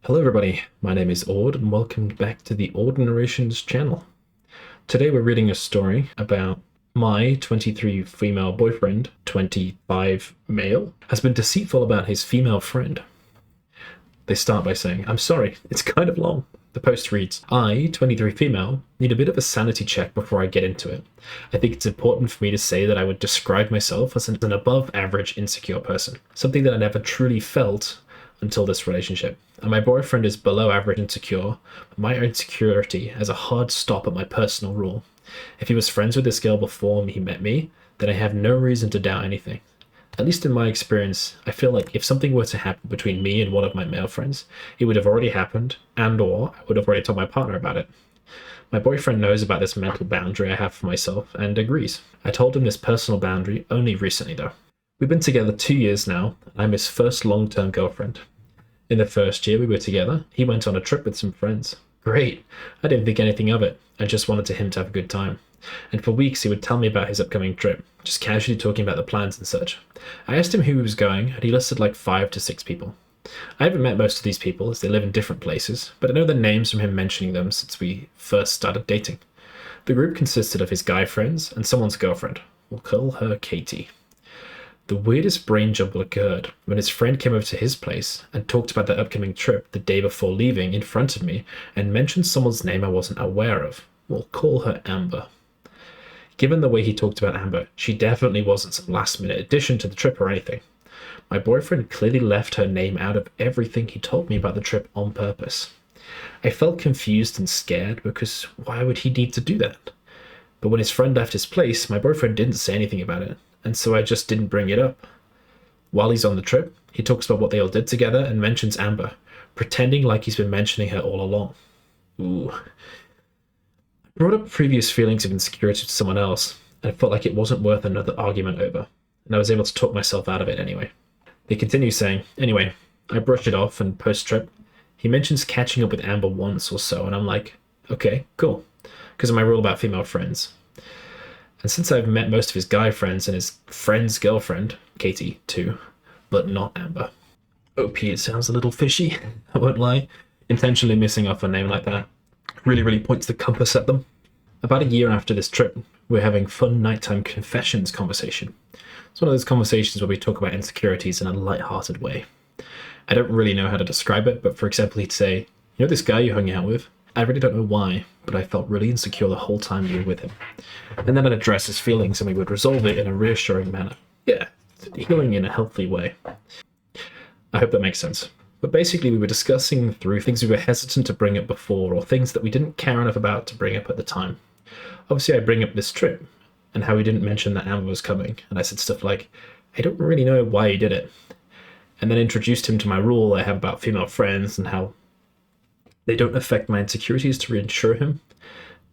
Hello everybody, my name is Aud and welcome back to the Aud Narrations channel. Today we're reading a story about my 23 female boyfriend, 25 male, has been deceitful about his female friend. They start by saying, "I'm sorry, it's kind of long." The post reads, "I, 23 female, need a bit of a sanity check before I get into it. I think it's important for me to say that I would describe myself as an above average insecure person, something that I never truly felt until this relationship. And my boyfriend is below average insecure, but my insecurity has a hard stop at my personal rule. If he was friends with this girl before he met me, then I have no reason to doubt anything. At least in my experience, I feel like if something were to happen between me and one of my male friends, it would have already happened, and or I would have already told my partner about it. My boyfriend knows about this mental boundary I have for myself and agrees. I told him this personal boundary only recently though. We've been together 2 years now, and I'm his first long-term girlfriend. In the first year we were together, he went on a trip with some friends. Great. I didn't think anything of it. I just wanted him to have a good time. And for weeks he would tell me about his upcoming trip, just casually talking about the plans and such. I asked him who he was going, and he listed like 5 to 6 people. I haven't met most of these people as they live in different places, but I know their names from him mentioning them since we first started dating. The group consisted of his guy friends and someone's girlfriend. We'll call her Katie. The weirdest brain jumble occurred when his friend came over to his place and talked about their upcoming trip the day before leaving in front of me and mentioned someone's name I wasn't aware of. We'll call her Amber. Given the way he talked about Amber, she definitely wasn't some last-minute addition to the trip or anything. My boyfriend clearly left her name out of everything he told me about the trip on purpose. I felt confused and scared because why would he need to do that? But when his friend left his place, my boyfriend didn't say anything about it, and so I just didn't bring it up. While he's on the trip, he talks about what they all did together and mentions Amber, pretending like he's been mentioning her all along. Ooh. I brought up previous feelings of insecurity to someone else, and I felt like it wasn't worth another argument over, and I was able to talk myself out of it anyway. They continue saying, "Anyway, I brushed it off, and post-trip, he mentions catching up with Amber once or so, and I'm like, okay, cool, because of my rule about female friends. And since I've met most of his guy friends and his friend's girlfriend, Katie, too, but not Amber." OP, it sounds a little fishy, I won't lie. Intentionally missing off a name like that really points the compass at them. About a year after this trip, we're having fun nighttime confessions conversation. It's one of those conversations where we talk about insecurities in a light-hearted way. I don't really know how to describe it, but for example, he'd say, "You know this guy you hung out with? I really don't know why, but I felt really insecure the whole time you were with him." And then I'd address his feelings and we would resolve it in a reassuring manner. Yeah, healing in a healthy way. I hope that makes sense. But basically we were discussing through things we were hesitant to bring up before or things that we didn't care enough about to bring up at the time. Obviously I bring up this trip and how he didn't mention that Amber was coming, and I said stuff like, "I don't really know why he did it." And then introduced him to my rule I have about female friends and how they don't affect my insecurities to reassure him,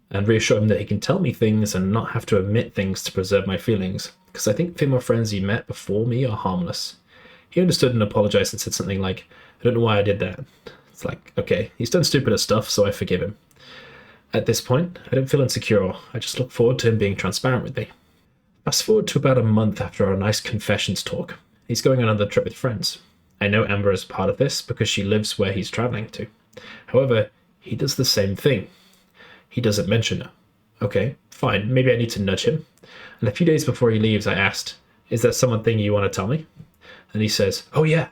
and reassure him that he can tell me things and not have to admit things to preserve my feelings, because I think female friends he met before me are harmless. He understood and apologized and said something like, "I don't know why I did that." It's like, okay, he's done stupider stuff, so I forgive him. At this point, I don't feel insecure, I just look forward to him being transparent with me. Fast forward to about a month after our nice confessions talk. He's going on another trip with friends. I know Amber is part of this because she lives where he's traveling to. However, he does the same thing. He doesn't mention her. Okay, fine, maybe I need to nudge him. And a few days before he leaves, I asked, "Is there something you want to tell me?" And he says, "Oh yeah,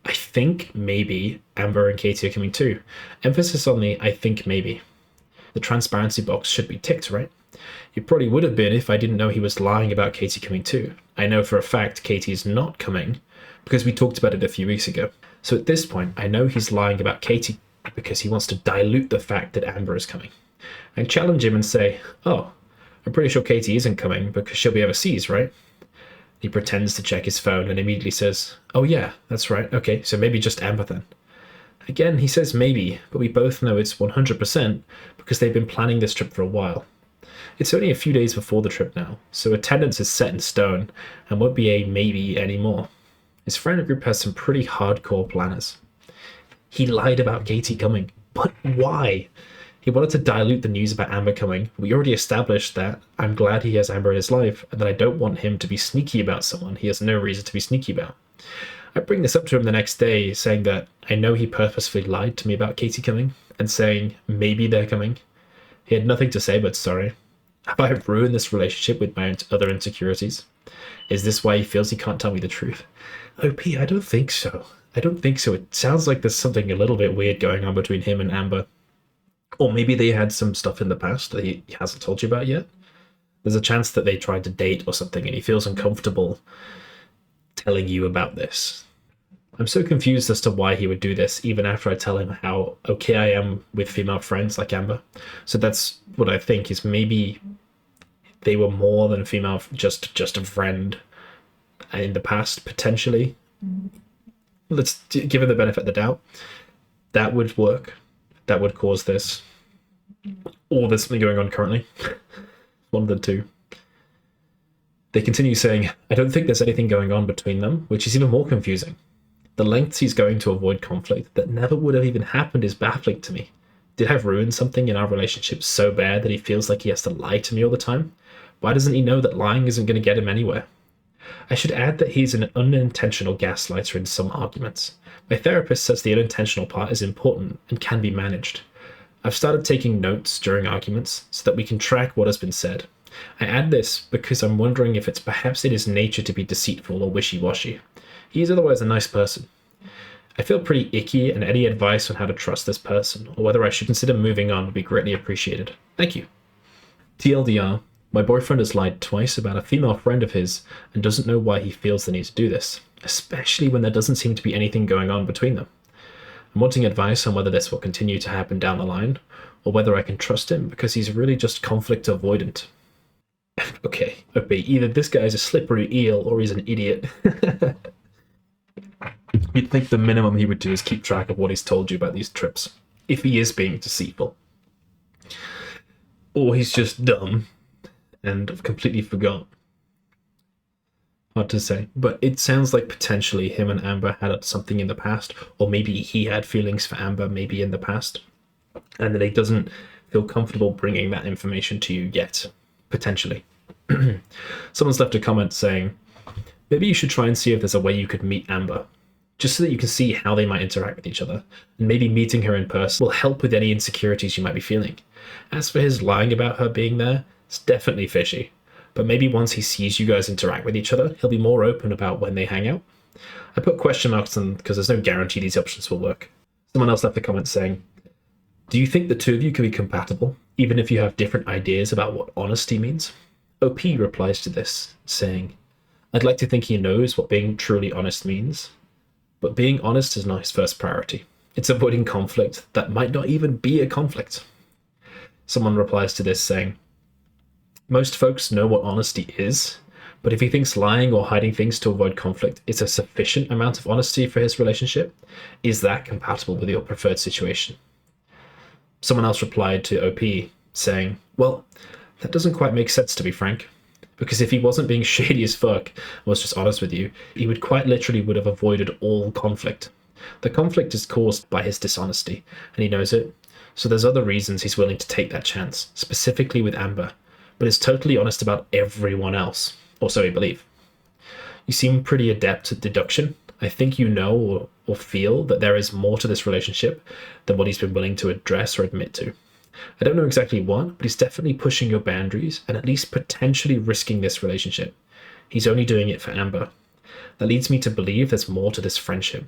I think maybe Amber and Katie are coming too." Emphasis on the "I think maybe." The transparency box should be ticked, right? It probably would have been if I didn't know he was lying about Katie coming too. I know for a fact Katie's not coming because we talked about it a few weeks ago. So at this point, I know he's lying about Katie because he wants to dilute the fact that Amber is coming. I challenge him and say, "Oh, I'm pretty sure Katie isn't coming because she'll be overseas, right?" He pretends to check his phone and immediately says, "Oh yeah, that's right. Okay, so maybe just Amber then." Again, he says maybe, but we both know it's 100% because they've been planning this trip for a while. It's only a few days before the trip now, so attendance is set in stone and won't be a maybe anymore. His friend group has some pretty hardcore planners. He lied about Katie coming, but why? He wanted to dilute the news about Amber coming. We already established that I'm glad he has Amber in his life and that I don't want him to be sneaky about someone he has no reason to be sneaky about. I bring this up to him the next day, saying that I know he purposefully lied to me about Katie coming, and saying maybe they're coming. He had nothing to say but sorry. Have I ruined this relationship with my other insecurities? Is this why he feels he can't tell me the truth? OP, I don't think so. I don't think so. It sounds like there's something a little bit weird going on between him and Amber. Or maybe they had some stuff in the past that he hasn't told you about yet. There's a chance that they tried to date or something and he feels uncomfortable telling you about this. I'm so confused as to why he would do this, even after I tell him how okay I am with female friends like Amber. So that's what I think, is maybe they were more than female, just a friend in the past, potentially. Let's give him the benefit of the doubt. That would work. That would cause this. Or there's something going on currently. One of the two. They continue saying, I don't think there's anything going on between them, which is even more confusing. The lengths he's going to avoid conflict that never would have even happened is baffling to me. Did I have ruined something in our relationship so bad that he feels like he has to lie to me all the time? Why doesn't he know that lying isn't going to get him anywhere? I should add that he's an unintentional gaslighter in some arguments. My therapist says the unintentional part is important and can be managed. I've started taking notes during arguments so that we can track what has been said. I add this because I'm wondering if it's perhaps in his nature to be deceitful or wishy-washy. He is otherwise a nice person. I feel pretty icky, and any advice on how to trust this person or whether I should consider moving on would be greatly appreciated. Thank you. TLDR, my boyfriend has lied twice about a female friend of his and doesn't know why he feels the need to do this, especially when there doesn't seem to be anything going on between them. I'm wanting advice on whether this will continue to happen down the line, or whether I can trust him because he's really just conflict avoidant. Okay, either this guy's a slippery eel or he's an idiot. You'd think the minimum he would do is keep track of what he's told you about these trips, if he is being deceitful. Or he's just dumb and completely forgot. Hard to say, but it sounds like potentially him and Amber had something in the past, or maybe he had feelings for Amber maybe in the past, and that he doesn't feel comfortable bringing that information to you yet, potentially. Someone's left a comment saying, maybe you should try and see if there's a way you could meet Amber, just so that you can see how they might interact with each other, and maybe meeting her in person will help with any insecurities you might be feeling. As for his lying about her being there, it's definitely fishy, but maybe once he sees you guys interact with each other, he'll be more open about when they hang out. I put question marks on because there's no guarantee these options will work. Someone else left a comment saying, do you think the two of you can be compatible, even if you have different ideas about what honesty means? OP replies to this, saying, I'd like to think he knows what being truly honest means, but being honest is not his first priority. It's avoiding conflict that might not even be a conflict. Someone replies to this saying, most folks know what honesty is, but if he thinks lying or hiding things to avoid conflict is a sufficient amount of honesty for his relationship, is that compatible with your preferred situation? Someone else replied to OP saying, well, that doesn't quite make sense to be frank, because if he wasn't being shady as fuck and was just honest with you, he would quite literally would have avoided all conflict. The conflict is caused by his dishonesty, and he knows it, so there's other reasons he's willing to take that chance, specifically with Amber, but is totally honest about everyone else, or so he believes. You seem pretty adept at deduction. I think you know or feel that there is more to this relationship than what he's been willing to address or admit to. I don't know exactly what, but he's definitely pushing your boundaries and at least potentially risking this relationship. He's only doing it for Amber. That leads me to believe there's more to this friendship.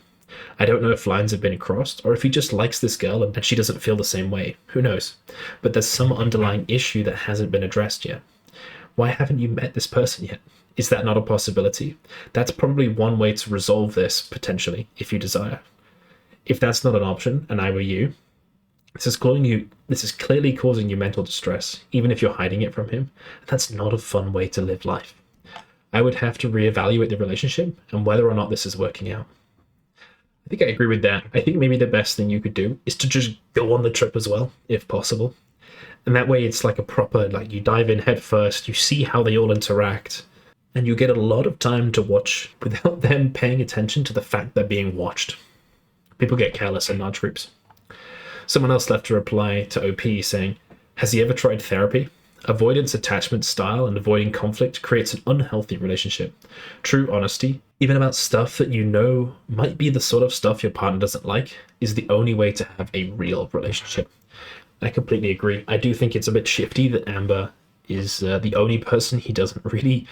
I don't know if lines have been crossed or if he just likes this girl and she doesn't feel the same way. Who knows? But there's some underlying issue that hasn't been addressed yet. Why haven't you met this person yet? Is that not a possibility? That's probably one way to resolve this, potentially, if you desire. If that's not an option, and I were you, this is clearly causing you mental distress, even if you're hiding it from him. That's not a fun way to live life. I would have to reevaluate the relationship and whether or not this is working out. I think I agree with that. I think maybe the best thing you could do is to just go on the trip as well, if possible. And that way it's like a proper, you dive in head first, you see how they all interact, and you get a lot of time to watch without them paying attention to the fact they're being watched. People get careless in our troops. Someone else left a reply to OP saying, has he ever tried therapy? Avoidance attachment style and avoiding conflict creates an unhealthy relationship. True honesty, even about stuff that you know might be the sort of stuff your partner doesn't like, is the only way to have a real relationship. I completely agree. I do think it's a bit shifty that Amber is the only person he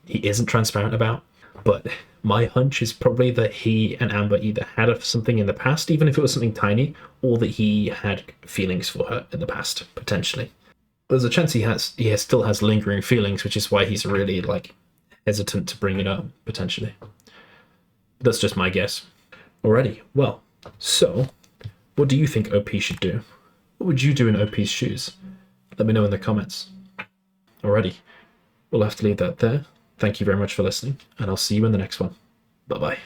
isn't transparent about. But my hunch is probably that he and Amber either had something in the past, even if it was something tiny, or that he had feelings for her in the past, potentially. There's a chance he still has lingering feelings, which is why he's really hesitant to bring it up, potentially. That's just my guess. Alrighty, well, so what do you think OP should do? What would you do in OP's shoes? Let me know in the comments. Alrighty, we'll have to leave that there. Thank you very much for listening, and I'll see you in the next one. Bye-bye.